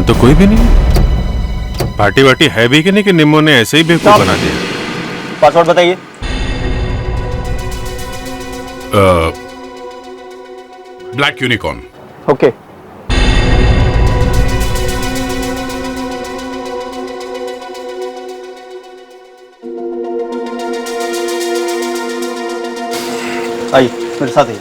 यहाँ तो कोई भी नहीं। पार्टी वार्टी है भी कि नहीं कि निम्मो ने ऐसे ही बेवकूफ बना दिया? पासवर्ड बताइए। Black unicorn. ओके। आइए मेरे साथ आइए।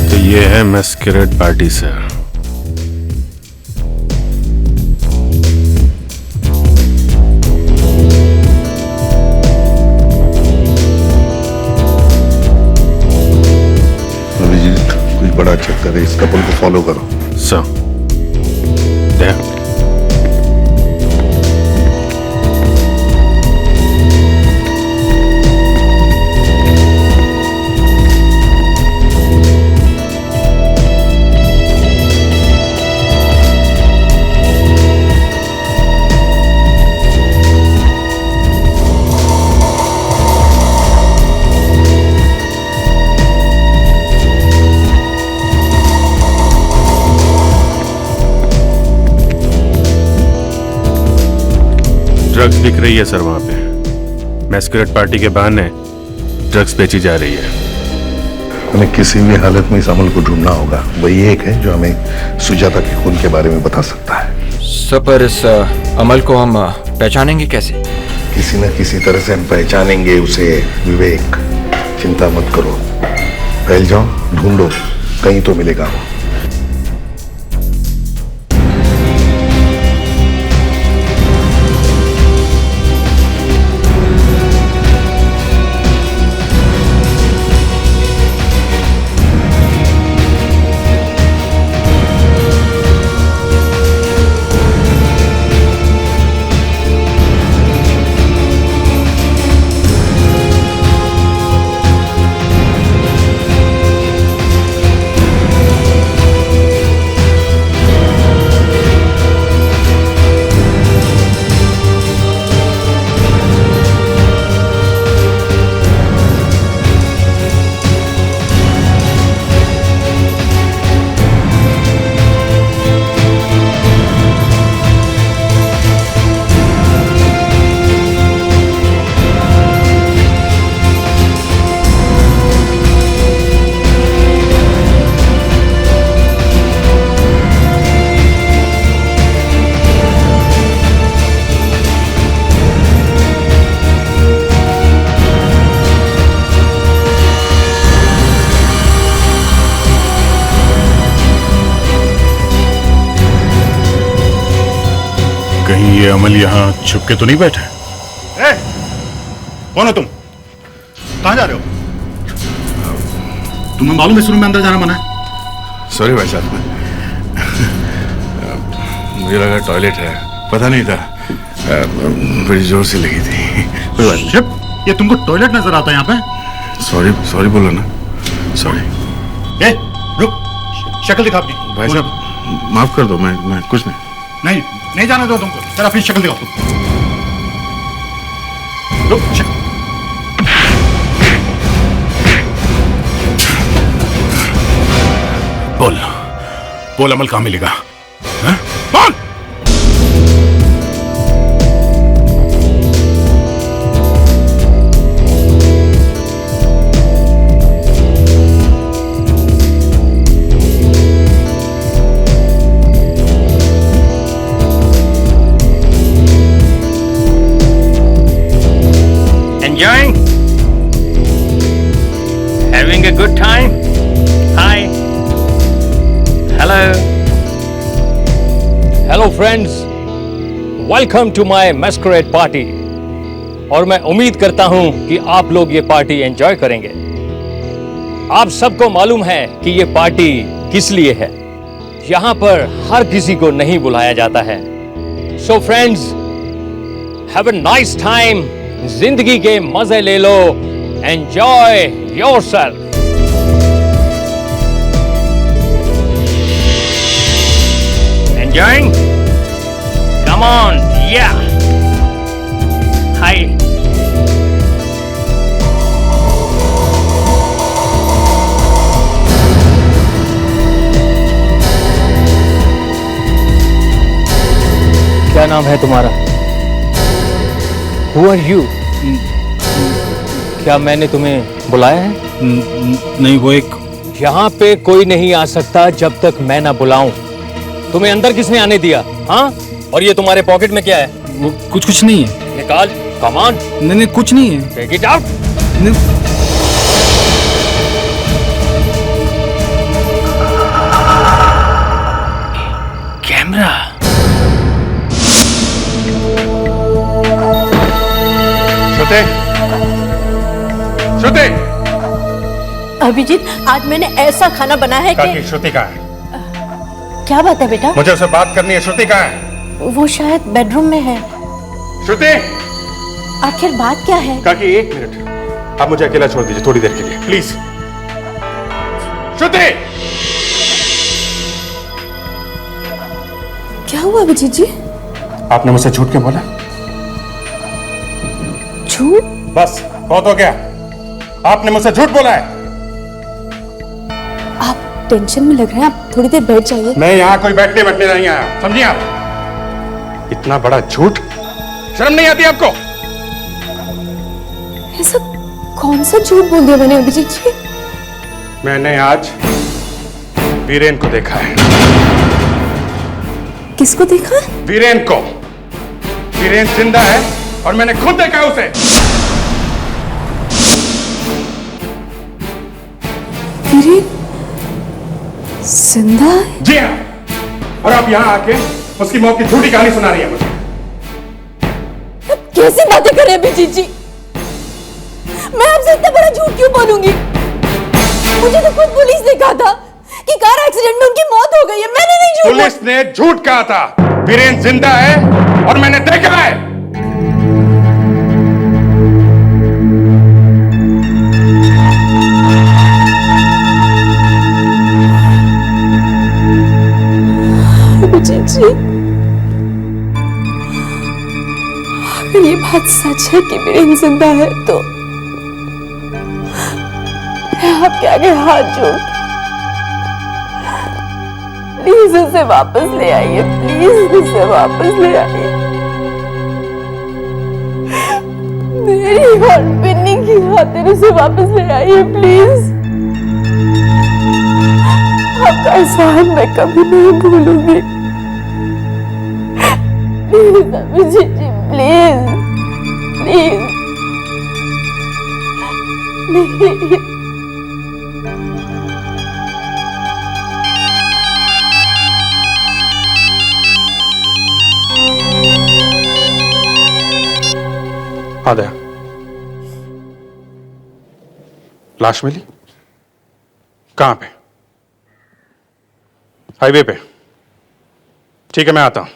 तो ये है मैस्करेड पार्टी सर। बड़ा चक्कर है, इस कपल को फॉलो करो। सर ड्रग्स बिक रही है सर वहां पे। मैस्करेड पार्टी के बहाने ड्रग्स बेची जा रही है। हमें किसी भी हालत में इस अमल को ढूंढना होगा। वही एक है जो हमें सुजाता के खून के बारे में बता सकता है। सर पर इस अमल को हम पहचानेंगे कैसे? किसी न किसी तरह से हम पहचानेंगे उसे। विवेक, चिंता मत करो, फैल जाओ, ढूंढो, कहीं तो मिलेगा वो। कहीं ये अमल यहाँ छुप के तो नहीं बैठा? कौन हो तुम? कहां जा रहे हो? तुम्हें मालूम है इस रूम में अंदर जाना मना है? सॉरी भाई साहब, मुझे लगा टॉयलेट है, पता नहीं था। बड़ी जोर से लगी थी। कोई बात नहीं। ये तुमको टॉयलेट नजर आता है यहाँ पे? सॉरी बोलो ना। सॉरी। रुक, शक्ल दिखा अपनी। भाई साहब माफ कर दो, मैं कुछ नहीं। नहीं जाने दो तुमको। चल अपनी शक्ल दिखाओ। रुक, बोल अमल कहाँ मिलेगा? बोल। Enjoying? Having a good time? Hi. Hello. Hello friends. Welcome to my masquerade party. और मैं उम्मीद करता हूं कि आप लोग ये पार्टी एंजॉय करेंगे। आप सबको मालूम है कि ये पार्टी किस लिए है। यहाँ पर हर किसी को नहीं बुलाया जाता है। So friends, have a nice time. जिंदगी के मजे ले लो। Enjoy yourself. Enjoying? Come on, yeah. Hi. क्या नाम है तुम्हारा? Who are you? क्या मैंने तुम्हें बुलाया है? नहीं, वो एक यहाँ पे कोई नहीं आ सकता जब तक मैं ना बुलाऊं। तुम्हें अंदर किसने आने दिया? हाँ? और ये तुम्हारे पॉकेट में क्या है? वो कुछ नहीं है। निकाल, कम ऑन, नहीं, कुछ नहीं है। Take it out. Camera. Shruti, Shruti, Abhijeet, आज मैंने ऐसा खाना बनाया है कि श्रुति कहाँ है? क्या बात है बेटा? मुझे उससे बात करनी है। श्रुति कहाँ है? वो शायद बेडरूम में है। श्रुति, आखिर बात क्या है? काकी 1 मिनट, आप मुझे अकेला छोड़ दीजिए थोड़ी देर के लिए प्लीज। श्रुति, क्या हुआ अभिजीत जी? आपने मुझसे झूठ क्यों बोला? झूठ? बस बहुत हो गया, आपने मुझसे झूठ बोला है। आप टेंशन में लग रहे हैं, आप थोड़ी देर बैठ जाइए। मैं यहाँ कोई बैठने नहीं आया, समझिए आप? इतना बड़ा झूठ, शर्म नहीं आती आपको? ऐसा कौन सा झूठ बोल दिया मैंने अभिजीत जी? मैंने आज वीरेन को देखा है। किसको देखा? वीरेन को। वीरेन जिंदा है और मैंने खुद देखा है उसे। वीरेन जिंदा है? जी हाँ, और आप यहाँ आके उसकी मौत की झूठी कहानी सुना रही है मुझे। कैसी बातें कर रहे हैं अभिजीत जी? मैं आपसे इतना बड़ा झूठ क्यों बोलूंगी? मुझे तो खुद पुलिस ने कहा था कि कार एक्सीडेंट में उनकी मौत हो गई है। मैंने नहीं झूठ पुलिस ने झूठ कहा था। वीरेन जिंदा है और मैंने देखा है। अभिजीत जी, अगर ये बात सच है कि वीरेन जिंदा है तो मैं आपके आगे हाथ जोड़, प्लीज उसे वापस ले आइए। प्लीज उसे वापस ले आइए। मेरी और पिन्नी की खातिर उसे वापस ले आइए प्लीज। आपका एहसान मैं कभी नहीं भूलूंगी। Please Abhijeet ji, please please please. आ गया। लाश मिली? कहां पे? हाईवे पे? ठीक है, मैं आता हूं।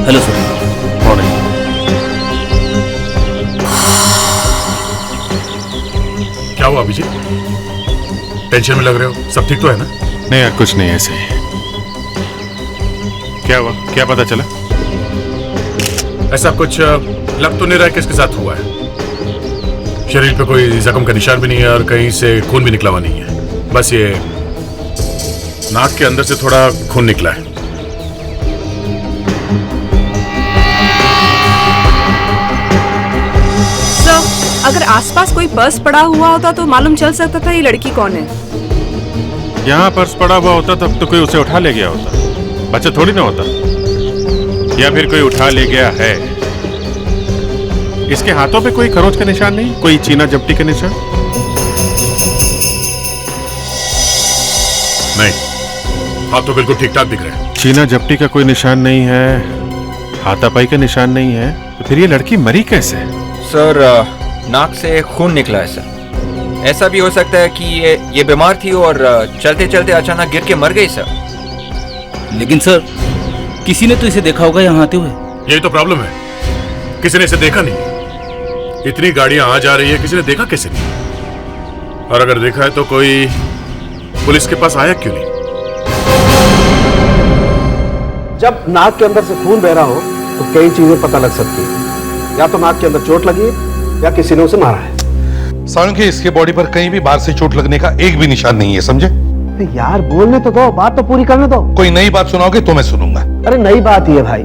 Hello sir. मॉर्निंग। क्या हुआ अभिजीत? टेंशन में लग रहे हो? सब ठीक तो है ना? नहीं यार, कुछ नहीं, ऐसे ही। क्या हुआ? क्या पता चला? ऐसा कुछ लग तो नहीं रहा किसके साथ हुआ है। शरीर पे कोई जख्म का निशान भी नहीं है और कहीं से खून भी निकला हुआ नहीं है। बस ये नाक के अंदर से थोड़ा खून निकला है। अगर आसपास कोई पर्स पड़ा हुआ होता तो मालूम चल सकता था ये लड़की कौन है। यहाँ पर्स पड़ा हुआ होता तब तो कोई उसे उठा ले गया होता, बच्चा थोड़ी ना होता। या फिर कोई उठा ले गया है। इसके हाथों पे कोई खरोच का निशान नहीं, कोई चीना जपटी का निशान नहीं। हाथ तो बिल्कुल ठीक ठाक दिख रहे हैं। चीना जपटी का कोई निशान नहीं है, हाथापाई का निशान नहीं है, तो फिर ये लड़की मरी कैसे? सर नाक से खून निकला है सर। ऐसा भी हो सकता है कि ये बीमार थी और चलते चलते अचानक गिर के मर गई सर। लेकिन सर किसी ने तो इसे देखा होगा यहाँ आते हुए। यही तो प्रॉब्लम है, किसी ने इसे देखा नहीं। इतनी गाड़ियां आ जा रही है, किसी ने देखा कैसे नहीं? और अगर देखा है तो कोई पुलिस के पास आया क्यों नहीं? जब नाक के अंदर से खून बह रहा हो तो कई चीजें पता लग सकती है। या तो नाक के अंदर चोट लगी है या किसी ने उसे मारा है। सालुंखे, इसके बॉडी पर कहीं भी बाहर से चोट लगने का एक भी निशान नहीं है, समझे? यार बोलने तो दो, बात तो पूरी करने दो। कोई नई बात सुनाओगे तो मैं सुनूंगा। अरे नई बात ही है भाई,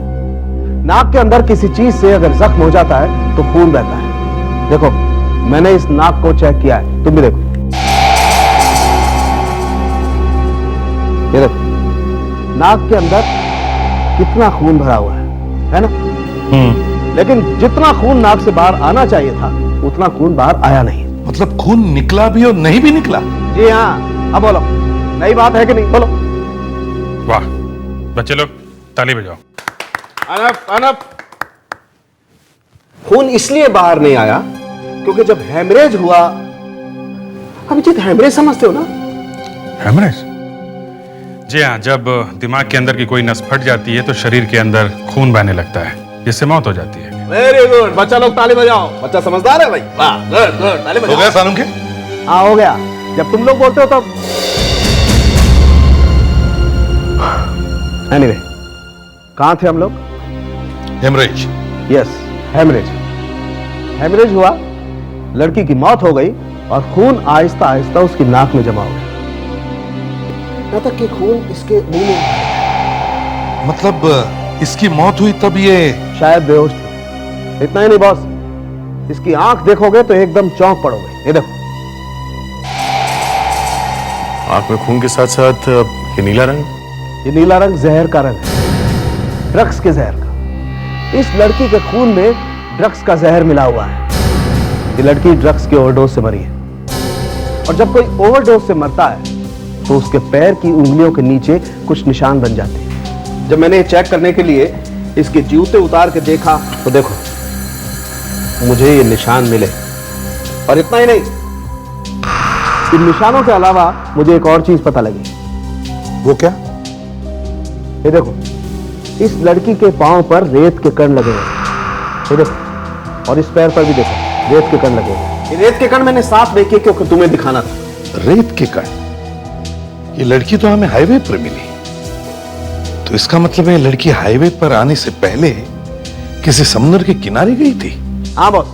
नाक के अंदर किसी चीज से अगर जख्म हो जाता है तो खून बहता है। देखो मैंने इस नाक को चेक किया है, तुम भी देखो। ये देखो नाक के अंदर कितना खून भरा हुआ है ना? लेकिन जितना खून नाक से बाहर आना चाहिए था उतना खून बाहर आया नहीं। मतलब खून निकला भी और नहीं भी निकला? जी हाँ। अब बोलो, नई बात है कि नहीं? बोलो। वाह, बच्चे लोग ताली बजाओ। अनफ। खून इसलिए बाहर नहीं आया क्योंकि जब हेमरेज हुआ, अभिजीत हेमरेज समझते हो ना? हेमरेज? जी हाँ, जब दिमाग के अंदर की कोई नस फट जाती है तो शरीर के अंदर खून बहने लगता है, जिससे मौत हो जाती है। वेरी गुड, बच्चा लोग ताली बजाओ। बच्चा समझदार है भाई। वाह, गुड गुड, ताली बजाओ। हो गया सालुंखे? हाँ हो गया। जब तुम लोग बोलते हो तब। एनीवे, कहां थे हम लोग? हेमरेज। Yes, haemorrhage. हेमरेज हुआ, लड़की की मौत हो गई और खून आहिस्ता आहिस्ता उसकी नाक में जमा हो गया, यहाँ तक कि खून इसके मुंह में। मतलब इसकी मौत हुई तब ये शायद बेहोश थी। इतना ही नहीं बॉस, इसकी आंख देखोगे तो एकदम चौंक पड़ोगे। ये देखो, आंख में खून के साथ साथ ये नीला रंग। ये नीला रंग जहर का रंग है, ड्रग्स के जहर का। इस लड़की के खून में ड्रग्स का जहर मिला हुआ है। ये लड़की ड्रग्स के ओवरडोज से मरी है। और जब कोई ओवरडोज से मरता है तो उसके पैर की उंगलियों के नीचे कुछ निशान बन जाते हैं। जब मैंने चेक करने के लिए इसके जूते उतार के देखा तो देखो मुझे ये निशान मिले। और इतना ही नहीं, इन निशानों के अलावा मुझे एक और चीज पता लगी। वो क्या? ये देखो, इस लड़की के पांव पर रेत के कण लगे हुए। ये देखो, और इस पैर पर भी देखो रेत के कण लगे हुए। ये रेत के कण मैंने साफ देखे क्योंकि तुम्हें दिखाना था। रेत के कण? ये लड़की तो हमें हाईवे पर मिली, तो इसका मतलब है लड़की हाईवे पर आने से पहले किसी समुद्र के किनारे गई थी। हाँ बॉस,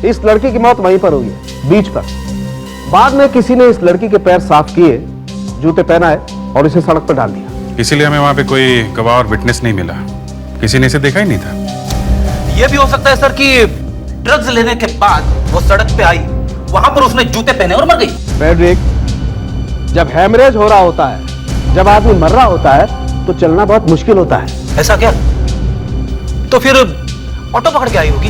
इस लड़की की मौत वहीं पर हुई है, बीच पर। बाद में किसी ने इस लड़की के पैर साफ किए, जूते पहनाए और इसे सड़क पर डाल दिया। इसीलिए हमें वहां पे कोई गवाह और विटनेस नहीं मिला, किसी ने इसे देखा ही नहीं था। यह भी हो सकता है सर कि ड्रग्स लेने के बाद वो सड़क पे आई, वहां पर उसने जूते पहने और मर गई। फ्रेडरिक, जब हेमरेज हो रहा होता है, जब आदमी मर रहा होता है तो चलना बहुत मुश्किल होता है। ऐसा क्या? तो फिर ऑटो पकड़ के आई होगी।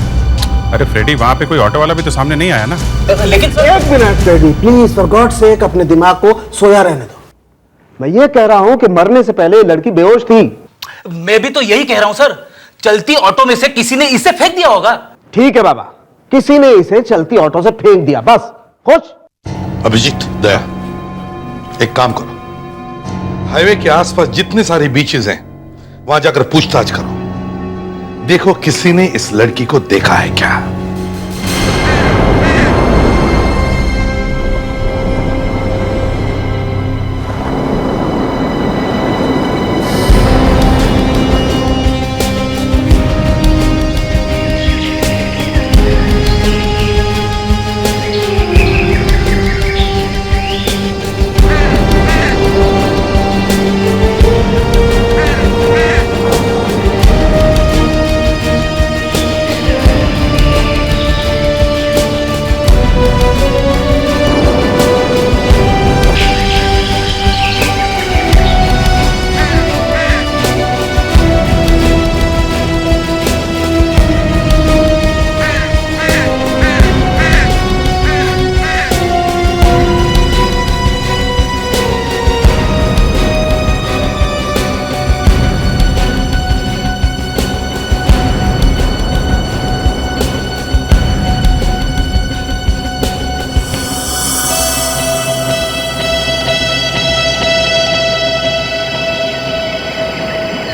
अरे फ्रेडी, वहां पे कोई ऑटो वाला भी तो सामने नहीं आया ना। लेकिन एक minute Freddie, please for God sake अपने दिमाग को सोया रहने दो। मैं ये कह रहा हूं कि मरने से पहले लड़की बेहोश थी। मैं भी तो यही कह रहा हूं सर, चलती ऑटो में से किसी ने इसे फेंक दिया होगा। ठीक है बाबा, किसी ने इसे चलती ऑटो से फेंक दिया, बस। खुश? अभिजीत, दया, एक काम करो, हाईवे के आसपास जितने सारे बीचेस हैं वहां जाकर पूछताछ करो। देखो किसी ने इस लड़की को देखा है क्या।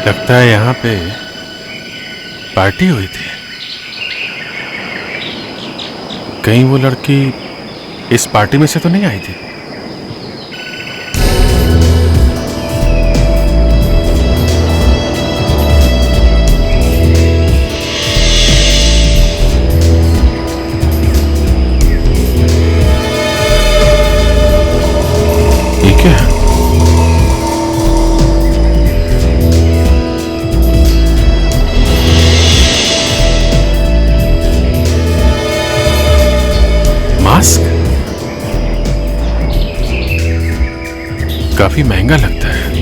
लगता है यहाँ पे पार्टी हुई थी। कहीं वो लड़की इस पार्टी में से तो नहीं आई थी? ये क्या है? मास्क काफी महंगा लगता है।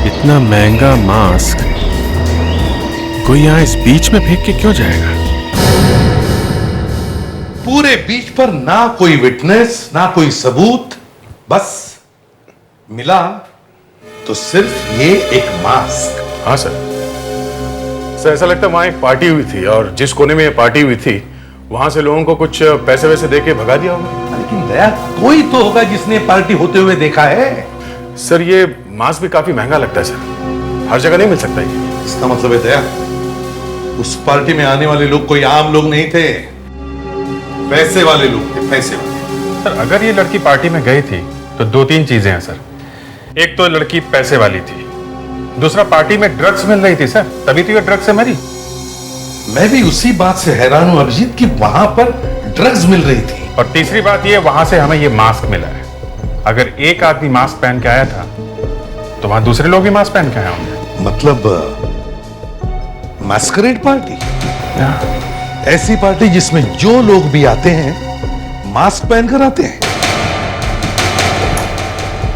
इतना महंगा मास्क कोई यहां इस बीच में फेंक के क्यों जाएगा? पूरे बीच पर ना कोई विटनेस ना कोई सबूत, बस मिला तो सिर्फ ये एक मास्क। हाँ सर, ऐसा लगता है वहां एक पार्टी हुई थी और जिस कोने में ये पार्टी हुई थी वहां से लोगों को कुछ पैसे वैसे दे के भगा दिया होगा। लेकिन दया, कोई तो होगा जिसने पार्टी होते हुए देखा है। सर ये मास्क भी काफी महंगा लगता है सर, हर जगह नहीं मिल सकता ये। इसका मतलब है दया, उस पार्टी में आने वाले लोग कोई आम लोग नहीं थे, पैसे वाले लोग थे, पैसे वाले। सर अगर ये लड़की पार्टी में गई थी तो दो तीन चीजें हैं सर। एक तो लड़की पैसे वाली थी, दूसरा पार्टी में ड्रग्स मिल रही थी सर, तभी तो ये ड्रग्स से मरी। मैं भी उसी बात से हैरान हूं अभिजीत कि वहां पर ड्रग्स मिल रही थी। और तीसरी बात ये, वहां से हमें ये मास्क मिला है। अगर एक आदमी मास्क पहन के आया था तो वहां दूसरे लोग भी मास्क पहन के आए होंगे। मतलब मैस्करेड पार्टी, ऐसी पार्टी जिसमें जो लोग भी आते हैं मास्क पहनकर आते हैं।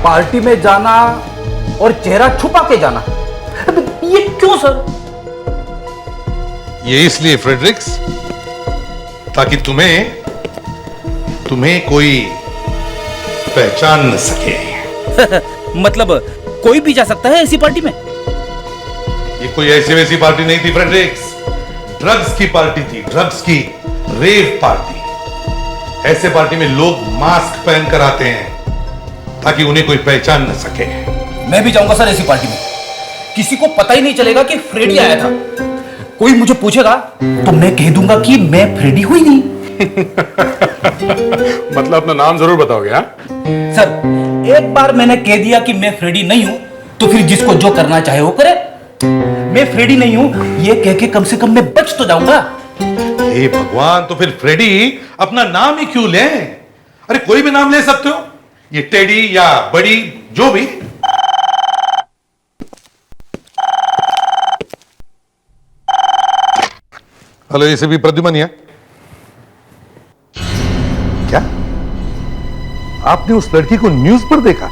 पार्टी में जाना और चेहरा छुपा के जाना, ये क्यों सर? ये इसलिए फ्रेडरिक्स, ताकि तुम्हें कोई पहचान न सके। मतलब कोई भी जा सकता है ऐसी पार्टी में? ये कोई ऐसी वैसी पार्टी नहीं थी फ्रेडरिक्स, ड्रग्स की पार्टी थी, ड्रग्स की रेव पार्टी। ऐसे पार्टी में लोग मास्क पहनकर आते हैं ताकि उन्हें कोई पहचान न सके। मैं भी जाऊंगा सर ऐसी पार्टी में, किसी को पता ही नहीं चलेगा कि फ्रेडी आया था। कोई मुझे पूछेगा तो मैं कह दूंगा कि मैं फ्रेडी हुई नहीं। मतलब अपना नाम जरूर बताओगे? हाँ सर, एक बार मैंने कह दिया कि मैं फ्रेडी नहीं हूं तो फिर जिसको जो करना चाहे वो करे। मैं फ्रेडी नहीं हूं ये कह के कम से कम मैं बच तो जाऊंगा। हे भगवान, तो फिर फ्रेडी अपना नाम ही क्यों ले? अरे कोई भी नाम ले सकते हो, ये टेडी या बड़ी, जो भी। हेलो, ये सभी प्रद्युमन है क्या? आपने उस लड़की को न्यूज पर देखा,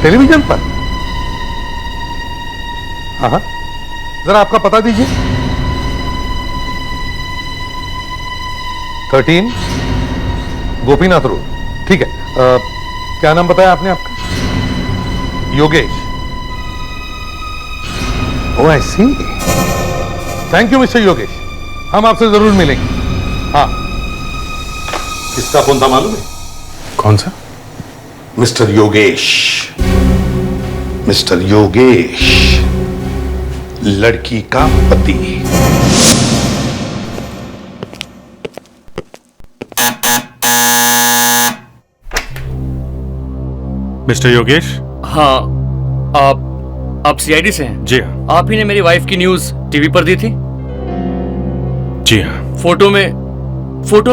टेलीविजन पर? हाँ, जरा आपका पता दीजिए। 13 गोपीनाथ रोड, ठीक है। क्या नाम बताया आपने आपका? योगेश। ओह आई सी, थैंक यू मिस्टर योगेश, हम आपसे जरूर मिलेंगे। हाँ, किसका फोन था मालूम है? कौन सा? मिस्टर योगेश, मिस्टर योगेश, लड़की का पति। मिस्टर योगेश? हाँ, आप सीआईडी से हैं? जी हाँ। आप ही ने मेरी वाइफ की न्यूज टीवी पर दी थी? जी हाँ। फोटो में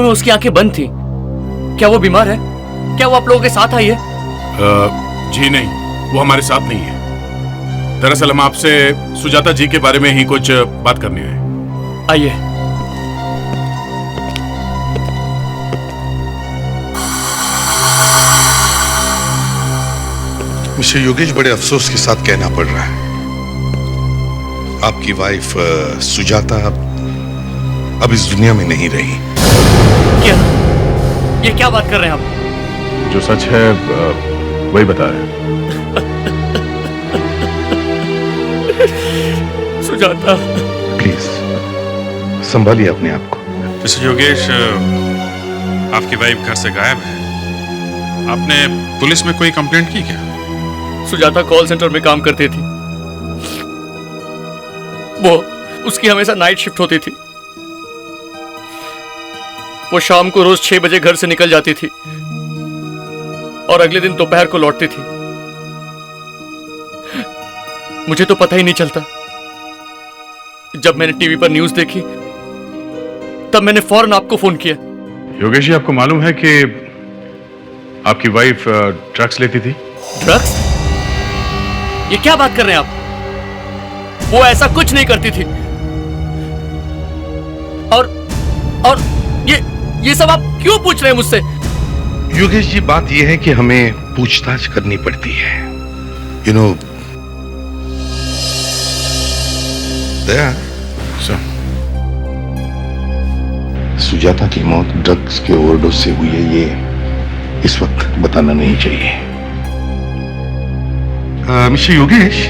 उसकी आंखें बंद थी। क्या वो बीमार है? क्या वो आप लोगों के साथ आई है? जी नहीं, वो हमारे साथ नहीं है। दरअसल हम आपसे सुजाता जी के बारे में ही कुछ बात करनी है। आइए। मिस्टर योगेश, बड़े अफसोस के साथ कहना पड़ रहा है, आपकी वाइफ सुजाता अब इस दुनिया में नहीं रही। क्या? ये क्या बात कर रहे हैं आप? जो सच है वही बता रहे। सुजाता, प्लीज संभालिए अपने आप को। मिस्टर योगेश, आपकी वाइफ घर से गायब है। आपने पुलिस में कोई कंप्लेंट की क्या? सुजाता कॉल सेंटर में काम करती थी। वो उसकी हमेशा नाइट शिफ्ट होती थी। वो शाम को रोज 6 बजे घर से निकल जाती थी और अगले दिन दोपहर को लौटती थी। मुझे तो पता ही नहीं चलता। जब मैंने टीवी पर न्यूज देखी तब मैंने फौरन आपको फोन किया। योगेश जी, आपको मालूम है कि आपकी वाइफ ड्रग्स लेती थी? ड्रग्स? ये क्या बात कर रहे हैं आप? वो ऐसा कुछ नहीं करती थी। और ये सब आप क्यों पूछ रहे हैं मुझसे? योगेश जी, बात यह है कि हमें पूछताछ करनी पड़ती है। यू नो दया, सुजाता की मौत ड्रग्स के ओवरडोज से हुई है, ये इस वक्त बताना नहीं चाहिए। मिस्टर योगेश,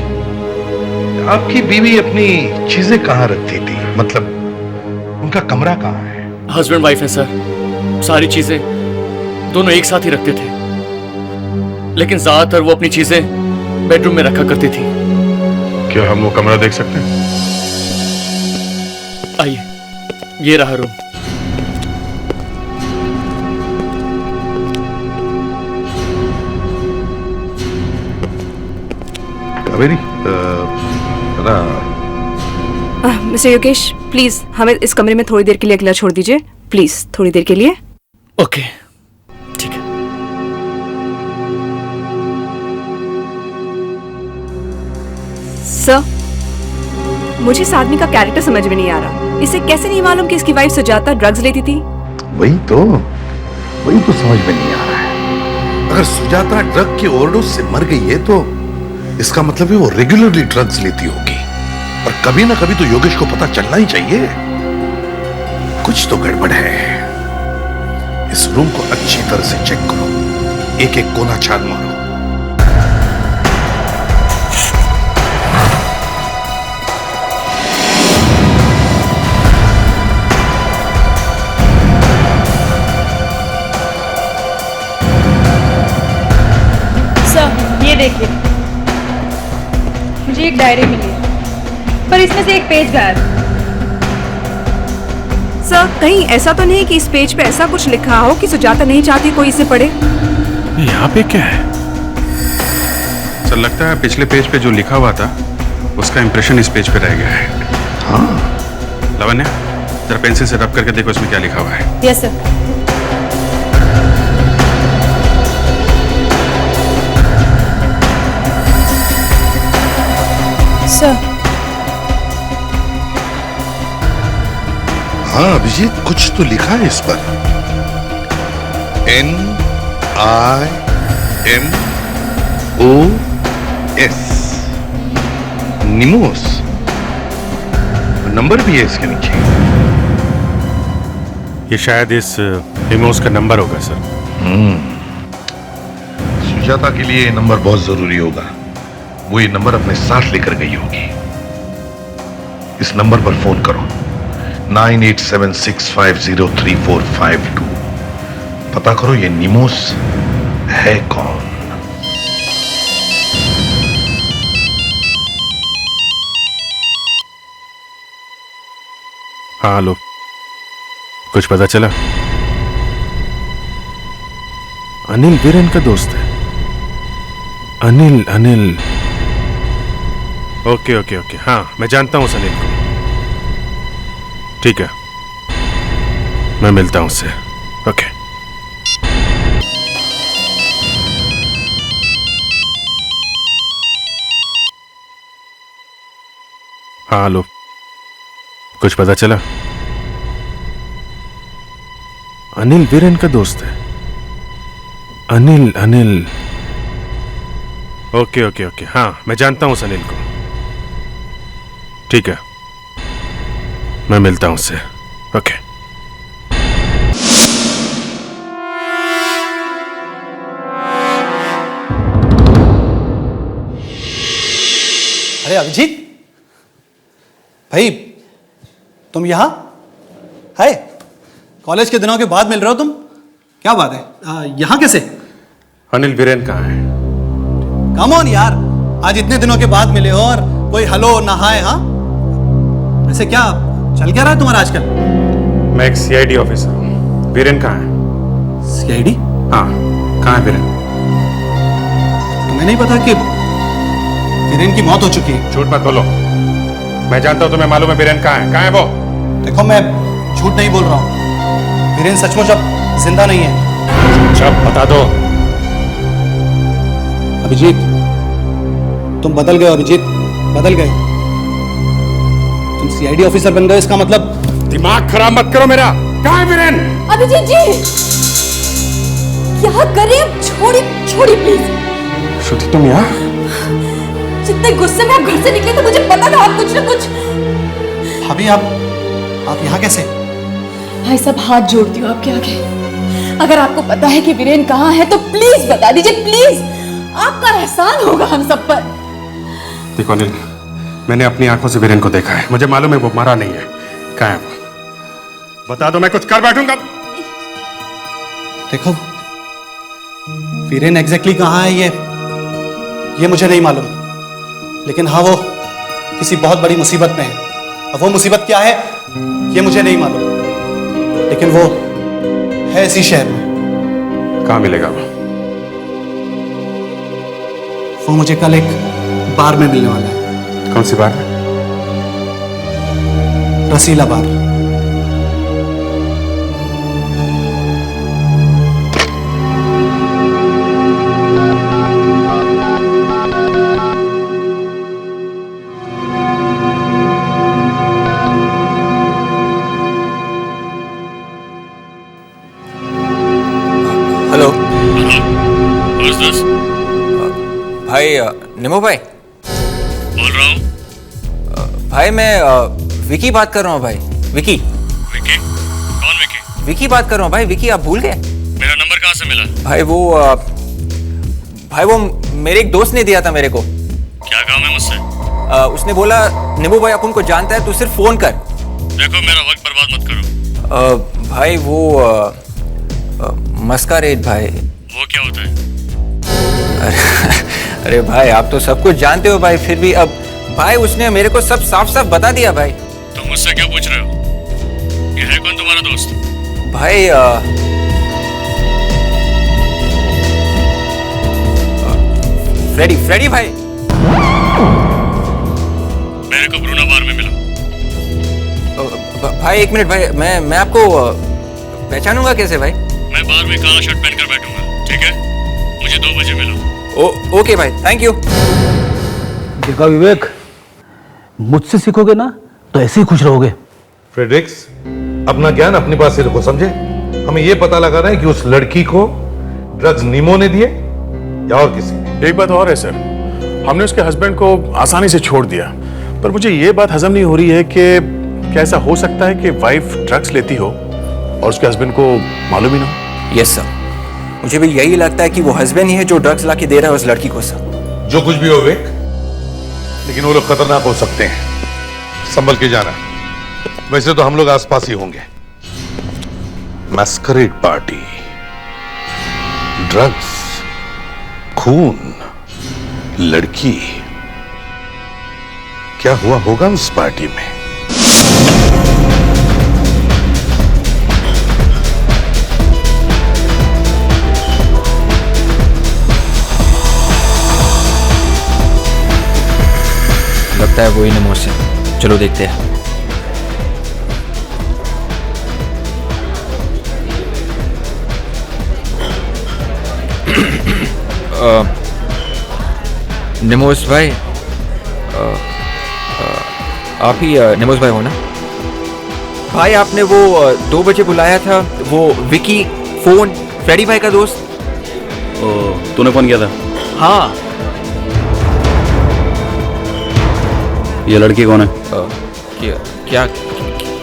आपकी बीवी अपनी चीजें कहाँ रखती थी? मतलब उनका कमरा कहाँ है? हस्बैंड वाइफ है सर। सारी चीजें दोनों एक साथ ही रखते थे, लेकिन ज्यादातर वो अपनी चीजें बेडरूम में रखा करती थी। क्या हम वो कमरा देख सकते हैं? आइए, ये रहा room. Kaveri, mister Yogesh, please हमें इस कमरे में थोड़ी देर के लिए अकेला छोड़ दीजिए। प्लीज, थोड़ी देर के लिए। ओके, ठीक है। सर, मुझे इस आदमी का कैरेक्टर समझ में नहीं आ रहा। इसे कैसे नहीं मालूम कि इसकी वाइफ सुजाता ड्रग्स लेती थी? वही तो समझ में नहीं आ रहा है। अगर सुजाता ड्रग के ओवरडोज से मर गई है तो इसका मतलब है वो रेगुलरली ड्रग्स लेती होगी, और कभी ना कभी तो योगेश को पता चलना ही चाहिए। कुछ तो गड़बड़ है। इस रूम को अच्छी तरह से चेक करो, एक एक कोना छान मारो। सर, ये देखिए, मुझे एक डायरी मिली है, पर इसमें से एक पेज गायब। सर, कहीं ऐसा तो नहीं कि इस पेज पे ऐसा कुछ लिखा हो कि सुजाता नहीं चाहती कोई इसे पढ़े? यहाँ पे क्या है? सर, लगता है पिछले पेज पे जो लिखा हुआ था उसका इंप्रेशन इस पेज पे रह गया है। हाँ, लावण्या, जरा पेंसिल से रब करके देखो इसमें क्या लिखा हुआ है। Yes sir. सर, हाँ अभिजीत, कुछ तो लिखा है इस पर। NIMOS, निमोस। नंबर भी है इसके नीचे। ये शायद इस निमोस का नंबर होगा सर। सुजाता के लिए ये नंबर बहुत जरूरी होगा। वो ये नंबर अपने साथ लेकर गई होगी। इस नंबर पर फोन करो, 9876503452। पता करो ये निमोस है कौन। हाँ, लो, कुछ पता चला? अनिल वीरेन का दोस्त है। अनिल। ओके, हाँ, मैं जानता हूँ उस अनिल को। ठीक है, मैं मिलता हूं उससे। ओके। हाँ, लो, कुछ पता चला? अनिल वीरेन का दोस्त है। अनिल। ओके, हाँ, मैं जानता हूं उस अनिल को। ठीक है, मैं मिलता हूं उससे। ओके। अरे अभिजीत भाई, तुम यहाँ? हाय, कॉलेज के दिनों के बाद मिल रहे हो तुम? क्या बात है, यहाँ कैसे? अनिल वीरेन कहाँ है? कम ऑन यार, आज इतने दिनों के बाद मिले हो और कोई हेलो ना हाय। हाँ वैसे क्या चल क्या रहा है तुम्हारा आजकल? मैं एक सीआईडी ऑफिसर हूँ। वीरेन कहाँ है? सीआईडी? हाँ, कहाँ है वीरेन? तुम्हें नहीं पता कि वीरेन की मौत हो चुकी है? झूठ मत बोलो, मैं जानता हूँ, तुम्हें मालूम है वीरेन कहाँ है। कहाँ है वो? देखो मैं झूठ नहीं बोल रहा हूँ, वीरेन सचमुच अब जिंदा नहीं है। अच्छा बता दो। अभिजीत, तुम बदल गए। अभिजीत बदल गए, तुम सीआईडी ऑफिसर बन गए, इसका मतलब। दिमाग खराब मत करो मेरा। कहाँ है वीरेन? अभिजीत जी क्या करें अब? छोड़िए प्लीज। श्रुति तुम यहाँ? जितने गुस्से में आप घर से निकले थे मुझे पता था आप कुछ ना कुछ। भाभी आप यहाँ कैसे? भाई साहब हाथ जोड़ती हूँ आपके आगे, अगर आपको पता है कि वीरेन कहाँ है तो प्लीज बता दीजिए, प्लीज। आपका एहसान होगा हम सब पर। देखो अनिल, मैंने अपनी आंखों से वीरेन को देखा है, मुझे मालूम है वो मरा नहीं है। कहाँ है वो? बता दो, मैं कुछ कर बैठूंगा। देखो वीरेन एग्जैक्टली कहाँ है ये मुझे नहीं मालूम, लेकिन हाँ वो किसी बहुत बड़ी मुसीबत में है। अब वो मुसीबत क्या है ये मुझे नहीं मालूम, लेकिन वो है इसी शहर में। कहाँ मिलेगा वो? वो मुझे कल एक बार में मिलने वाला है। कौन सी बार? रसीला बार। हेलो भाई, निमो भाई बोल रहा हूँ। भाई मैं विकी बात कर रहा हूँ भाई। विकी कौन विकी? विकी बात कर रहा हूँ भाई। विकी आप भूल गए? मेरा नंबर कहाँ से मिला? भाई वो मेरे एक दोस्त ने दिया था मेरे को। क्या काम है मुझसे? उसने बोला निमो भाई अपन को जानता है, तू सिर्फ फोन कर। देखो मेरा वक्त बर्बाद मत करो। भाई वो मस्कारेड भाई। वो क्या होता है? अरे भाई आप तो सब कुछ जानते हो भाई, फिर भी अब भाई उसने मेरे को सब साफ साफ बता दिया भाई। तुम मुझसे क्या पूछ रहे हो? ये है कौन तुम्हारा दोस्त? भाई फ्रेडी भाई। मेरे को ब्रूना बार में मिला। भाई एक मिनट भाई, मैं आपको पहचानूंगा कैसे भाई? मैं बार में काला शर्ट पहनकर बैठूंगा, ठीक है? मुझे 2 बजे मिलो। ओके भाई, थैंक यू। देखा विवेक, मुझसे सीखोगे ना तो ऐसे ही खुश रहोगे। फ्रेडरिक्स, अपना ज्ञान अपने पास ही रखो, समझे? हमें यह पता लगाना है कि उस लड़की को ड्रग्स नीमो ने दिए या और किसी ने। एक बात और है सर, हमने उसके हस्बैंड को आसानी से छोड़ दिया, पर मुझे ये बात हजम नहीं हो रही है कि क्या ऐसा हो सकता है कि वाइफ ड्रग्स लेती हो और उसके हस्बैंड को मालूम ही ना हो? यस सर, मुझे भी यही लगता है कि वो हस्बैंड ही है जो ड्रग्स लाके दे रहा है उस लड़की को सर। जो कुछ भी हो विवेक, लेकिन वो लोग खतरनाक हो सकते हैं, संभल के जाना। वैसे तो हम लोग आसपास ही होंगे। मैस्करेड पार्टी, ड्रग्स, खून, लड़की, क्या हुआ होगा उस पार्टी में? लगता है वही निमो से। चलो देखते हैं। निमोस भाई, आप ही निमोस भाई हो ना? भाई आपने वो 2 बजे बुलाया था, वो विकी फोन फ्रेडी भाई का दोस्त। तूने फोन किया था? हाँ। ये लड़की कौन है?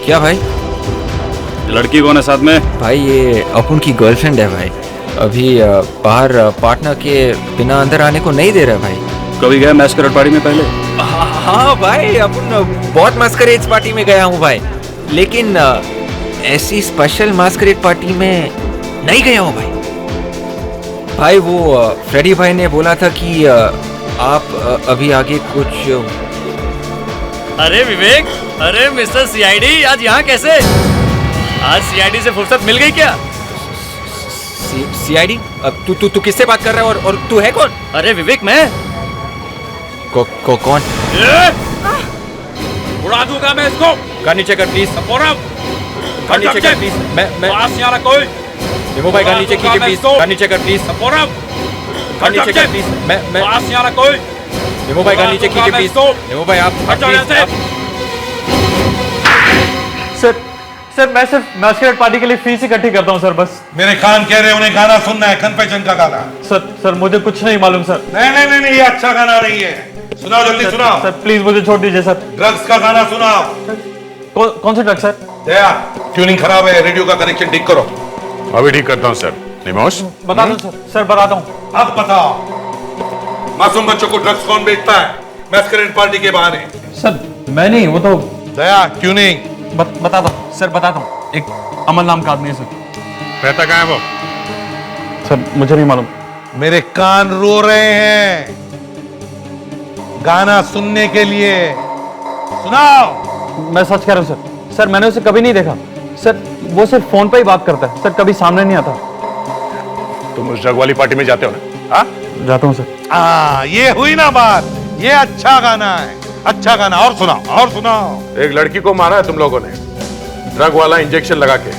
क्या भाई? लड़की कौन है साथ में? भाई ये अपन की गर्लफ्रेंड है भाई। अभी बाहर पार्टनर के बिना अंदर आने को नहीं दे रहा भाई। कभी गया मैस्करेड पार्टी में पहले? हाँ भाई, अपन बहुत मैस्करेड पार्टी में गया हूँ भाई, लेकिन ऐसी स्पेशल मैस्करेड पार्टी में नहीं गया हूँ भाई। भाई वो फ्रेडी भाई ने बोला था कि आप अभी आगे कुछ अरे विवेक, अरे मिस्टर सीआईडी, आज यहाँ कैसे? आज सीआईडी से फुर्सत मिल गई क्या? सीआईडी? तू किससे बात कर रहा है और तू है कौन? अरे विवेक, मैं कौन? उड़ा दूंगा मैं इसको। गाड़ी नीचे कर प्लीज। गाड़ी नीचे कर प्लीज। मैं पास यहाँ कोई निमो भाई गाड़ी नीचे कीजिए प्लीज। गाड़ी नीचे कर प्लीज। गाड़ी नीचे कर प्लीज। मैं पास यहाँ कोई निमो भाई गाड़ी नीचे कीजिए प्लीज। निमो भाई आप हट जाओ यहाँ से। सर मैं सिर्फ मैस्करेड पार्टी के लिए फीस इकट्ठी करता हूँ सर, बस। मेरे कान कह रहे हैं उन्हें गाना सुनना है, कन्फेशन का गाना। सर मुझे कुछ नहीं मालूम सर। नहीं, ये अच्छा गाना नहीं है। सुनाओ, जल्दी सुनाओ। सर प्लीज मुझे छोड़ दीजिए सर। ड्रग्स का गाना सुनाओ। कौन सा ड्रग्स सर? दया, ट्यूनिंग खराब है, रेडियो का कनेक्शन ठीक करो। अभी ठीक करता हूँ सर। निमोश, बता दो सर, बताता हूँ। अब बताओ, मासूम बच्चों को ड्रग्स कौन बेचता है मैस्करेड पार्टी के बहाने? सर मैं नहीं, वो तो दया, ट्यूनिंग बताता हूँ सर, बताता हूँ। एक अमन नाम का आदमी है सर। रहता कहाँ है वो? सर मुझे नहीं मालूम। मेरे कान रो रहे हैं गाना सुनने के लिए। सुनाओ। मैं सच कह रहा हूँ सर। सर मैंने उसे कभी नहीं देखा सर, वो सिर्फ फोन पे ही बात करता है सर, कभी सामने नहीं आता। तुम उस ड्रग वाली पार्टी में जाते हो ना? हाँ, जाता हूँ सर। ये हुई ना बात। ये अच्छा गाना है, अच्छा गाना। और सुनाओ, और सुनाओ। एक लड़की को मारा है तुम लोगों ने, ड्रग वाला इंजेक्शन लगा के।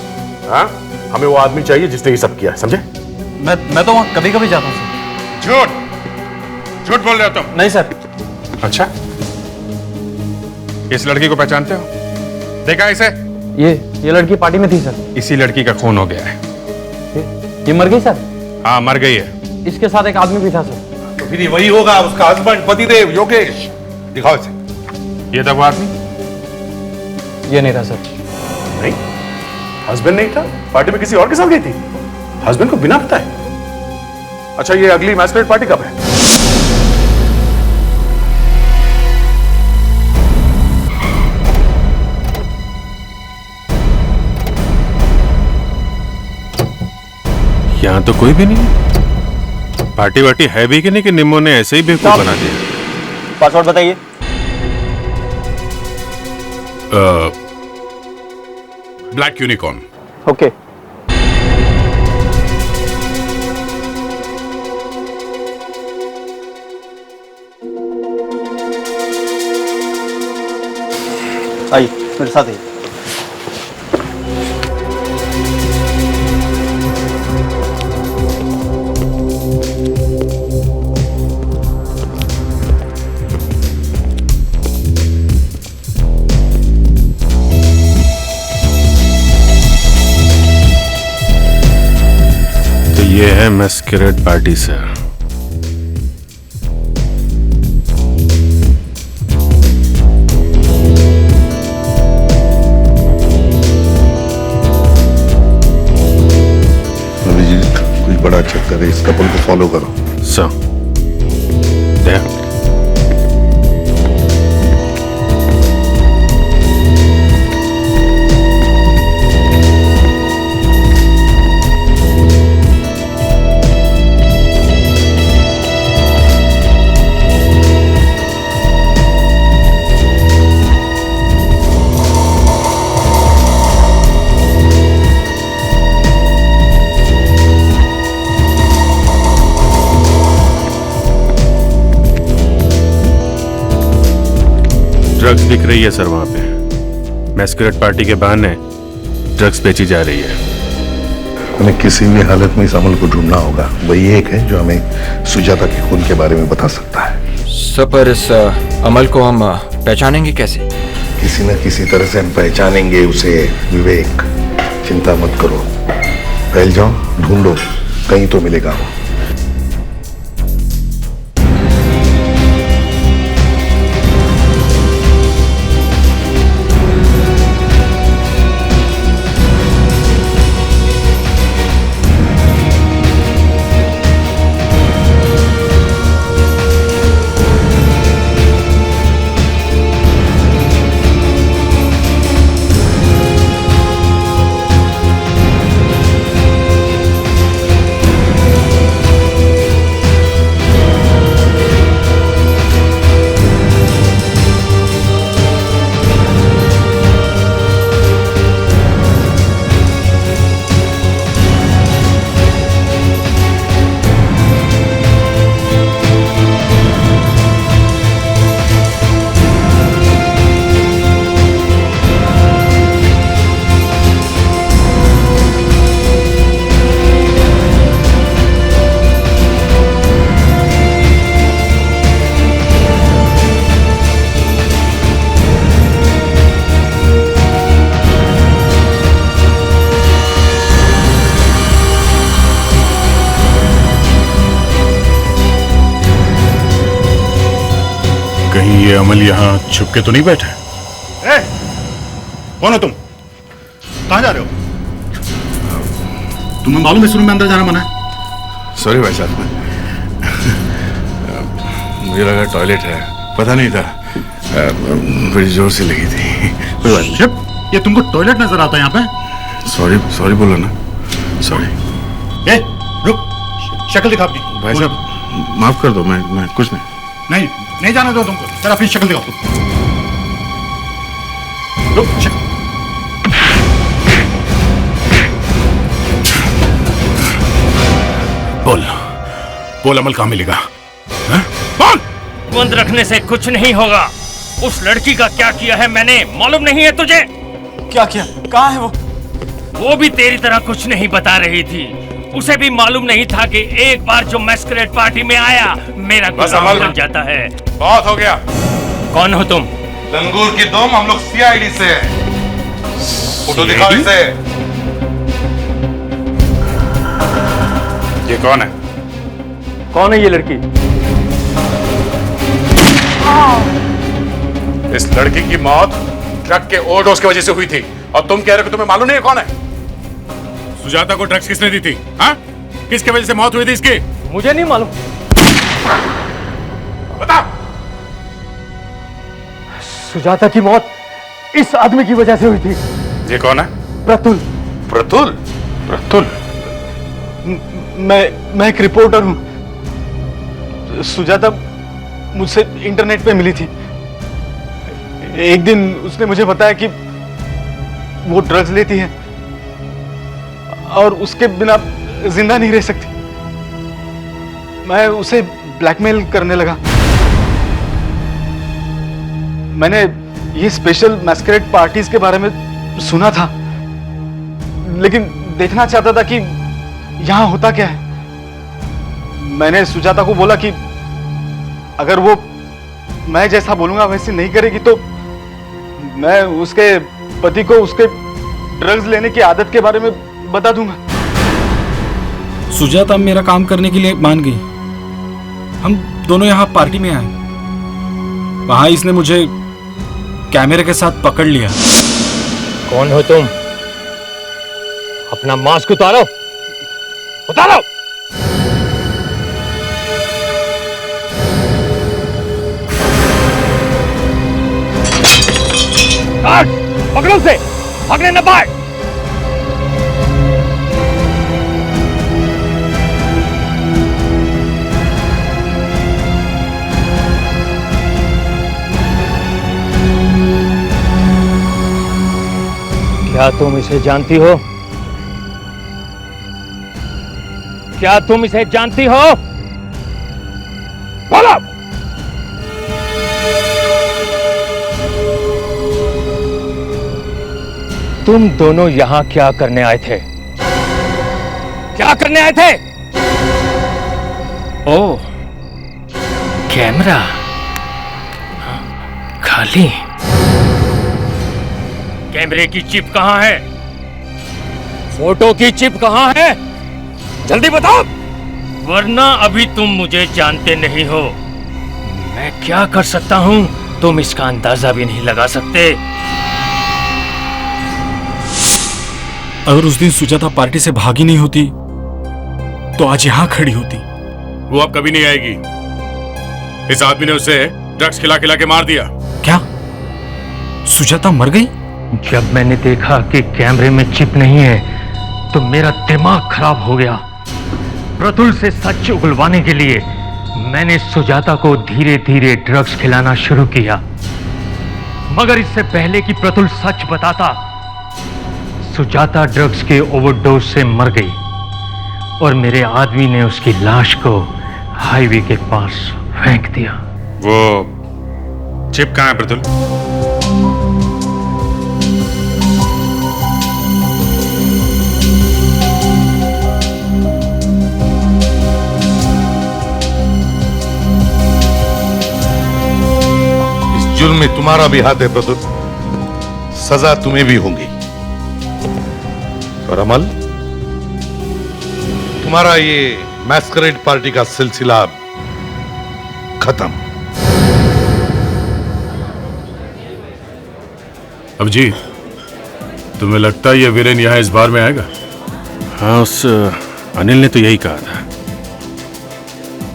हाँ, हमें वो आदमी चाहिए जिसने ये सब किया, समझे? मैं तो वहाँ कभी कभी जाता हूँ सर। झूठ बोल रहे हो तुम? नहीं सर। अच्छा, इस लड़की को पहचानते हो? देखा इसे? ये लड़की पार्टी में थी सर। इसी लड़की का खून हो गया है। ये मर गई सर? हाँ, मर गई है। इसके साथ एक आदमी भी था सर। तो फिर ये वही होगा, उसका हस्बैंड, पतिदेव, योगेश। दिखाओ इसे। ये था वो आदमी? ये नहीं था सर। नहीं, हस्बैंड नहीं था। पार्टी में किसी और के साथ गई थी। हस्बैंड को बिना बताए। अच्छा, ये अगली मैस्करेड पार्टी कब है? यहाँ तो कोई भी नहीं है। पार्टी वार्टी है भी कि नहीं, कि निम्मो ने ऐसे ही बेवकूफ बना दिया? पासवर्ड बताइए। Black unicorn. ओके। आइए मेरे साथ आइए। ये है मैस्करेड पार्टी सर। अभिजीत, कुछ बड़ा चक्कर है, इस कपल को फॉलो करो। सर, ड्रग्स बिक रही है सर वहां पे। मैस्करेड पार्टी के बहाने ड्रग्स बेची जा रही है। हमें किसी भी हालत में इस अमल को ढूंढना होगा। वही एक है जो हमें सुजाता के खून के बारे में बता सकता है। सर पर इस अमल को हम पहचानेंगे कैसे? किसी न किसी तरह से हम पहचानेंगे उसे। विवेक, चिंता मत करो, फैल जाओ, ढूंढो, कहीं तो मिलेगा वो। कहीं ये अमल यहाँ छुप के तो नहीं बैठे? कौन हो तुम? कहां जा रहे हो? तुम्हें मालूम है इस रूम में अंदर जाना मना है? सॉरी भाई साहब, मुझे लगा टॉयलेट है, पता नहीं था। बड़ी जोर से लगी थी। कोई बात नहीं। ये तुमको टॉयलेट नजर आता है यहाँ पे? सॉरी सॉरी बोलो ना, सॉरी। ए, रुक, शक्ल दिखा अपनी। भाई साहब माफ कर दो, मैं कुछ नहीं। नहीं जाने दो तुमको। चल अपनी शक्ल दिखाओ। रुक, शक्ल। बोल अमल कहाँ मिलेगा? बोल! बंद रखने से कुछ नहीं होगा। उस लड़की का क्या किया है मैंने मालूम नहीं है तुझे? क्या किया? कहाँ है वो? वो भी तेरी तरह कुछ नहीं बता रही थी। उसे भी मालूम नहीं था कि एक बार जो मैस्करेड पार्टी में आया मेरा गुलाम बन जाता है। बहुत हो गया। कौन हो तुम? लंगूर की दुम, हम लोग सीआईडी से हैं। फोटो दिखाओ इसे। ये कौन है? कौन है ये लड़की? इस लड़की की मौत ड्रग के ओवरडोज की वजह से हुई थी, और तुम कह रहे हो कि तुम्हें मालूम नहीं है कौन है? सुजाता को ड्रग्स किसने दी थी? हाँ? किसके वजह से मौत हुई थी इसकी? मुझे नहीं मालूम। बता। सुजाता की मौत इस आदमी की वजह से हुई थी। ये कौन है? प्रतुल। प्रतुल? प्रतुल? मैं एक रिपोर्टर हूं। सुजाता मुझसे इंटरनेट पे मिली थी। एक दिन उसने मुझे बताया कि वो ड्रग्स लेती है और उसके बिना जिंदा नहीं रह सकती। मैं उसे ब्लैकमेल करने लगा। मैंने ये स्पेशल मैस्करेड पार्टीज के बारे में सुना था, लेकिन देखना चाहता था कि यहां होता क्या है। मैंने सुजाता को बोला कि अगर वो मैं जैसा बोलूंगा वैसे नहीं करेगी तो मैं उसके पति को उसके ड्रग्स लेने की आदत के बारे में बता दूंगा। सुजाता मेरा काम करने के लिए मान गई। हम दोनों यहाँ पार्टी में आए। वहां इसने मुझे कैमरे के साथ पकड़ लिया। कौन हो तुम? अपना मास्क उतारो, उतारो। पकड़ो उसे, भागने न पाए। क्या तुम इसे जानती हो? क्या तुम इसे जानती हो? बोलो। तुम दोनों यहां क्या करने आए थे? क्या करने आए थे? ओ, कैमरा खाली। कैमरे की चिप कहां है? फोटो की चिप कहां है? जल्दी बताओ, वरना अभी तुम मुझे जानते नहीं हो। मैं क्या कर सकता हूं तुम इसका अंदाजा भी नहीं लगा सकते। अगर उस दिन सुजाता पार्टी से भागी नहीं होती तो आज यहां खड़ी होती। वो अब कभी नहीं आएगी। इस आदमी ने उसे ड्रग्स खिला खिला के मार दिया। क्या सुजाता मर गई? जब मैंने देखा कि कैमरे में चिप नहीं है तो मेरा दिमाग खराब हो गया। प्रतुल से सच उगलवाने के लिए मैंने सुजाता को धीरे धीरे ड्रग्स खिलाना शुरू किया, मगर इससे पहले कि प्रतुल सच बताता, सुजाता ड्रग्स के ओवरडोज से मर गई और मेरे आदमी ने उसकी लाश को हाईवे के पास फेंक दिया। वो चिप कहाँ है प्रतुल? इस जुर्म में तुम्हारा भी हाथ है प्रतुल। सजा तुम्हें भी होगी। और अमल, तुम्हारा ये मैस्करेड पार्टी का सिलसिला खत्म। अब जी, तुम्हें लगता है ये वीरेन यहाँ इस बार में आएगा? हाँ, उस अनिल ने तो यही कहा था।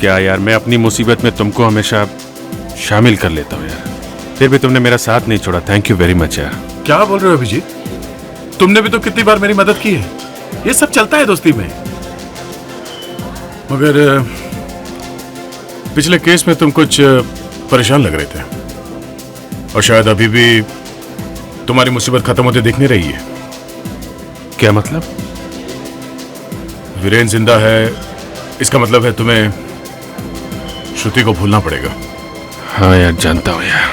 क्या यार, मैं अपनी मुसीबत में तुमको हमेशा शामिल कर लेता हूँ यार, फिर भी तुमने मेरा साथ नहीं छोड़ा। थैंक यू वेरी मच यार। क्या बोल रहे हो अभिजीत? तुमने भी तो कितनी बार मेरी मदद की है। ये सब चलता है दोस्ती में। मगर पिछले केस में तुम कुछ परेशान लग रहे थे, और शायद अभी भी तुम्हारी मुसीबत खत्म होते दिख नहीं रही है। क्या मतलब? वीरेन जिंदा है, इसका मतलब है तुम्हें श्रुति को भूलना पड़ेगा। हाँ यार, जानता हूँ यार,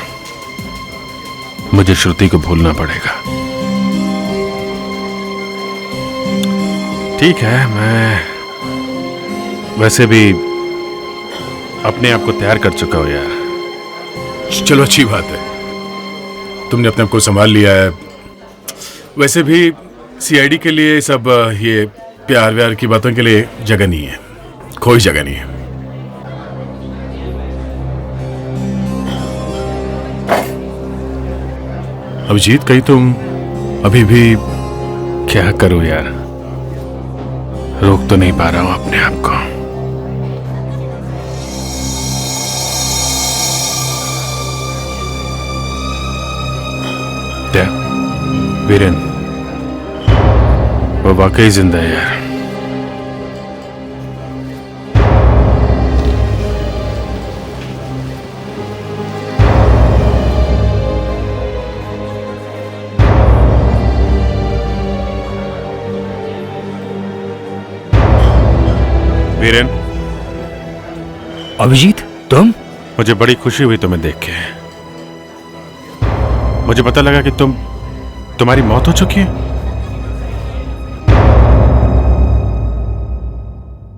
मुझे श्रुति को भूलना पड़ेगा। ठीक है, मैं वैसे भी अपने आप को तैयार कर चुका हूं यार। चलो अच्छी बात है, तुमने अपने आप को संभाल लिया है। वैसे भी सीआईडी के लिए सब ये प्यार व्यार की बातों के लिए जगह नहीं है, कोई जगह नहीं है। अभिजीत, कहीं तुम अभी भी... क्या करूं यार, रोक तो नहीं पा रहा हूं अपने आप को। क्या वीरेन, वो वाकई जिंदा है यार। वीरेन। अभिजीत, तुम? मुझे बड़ी खुशी हुई तुम्हें देख के। मुझे पता लगा कि तुम्हारी मौत हो चुकी है।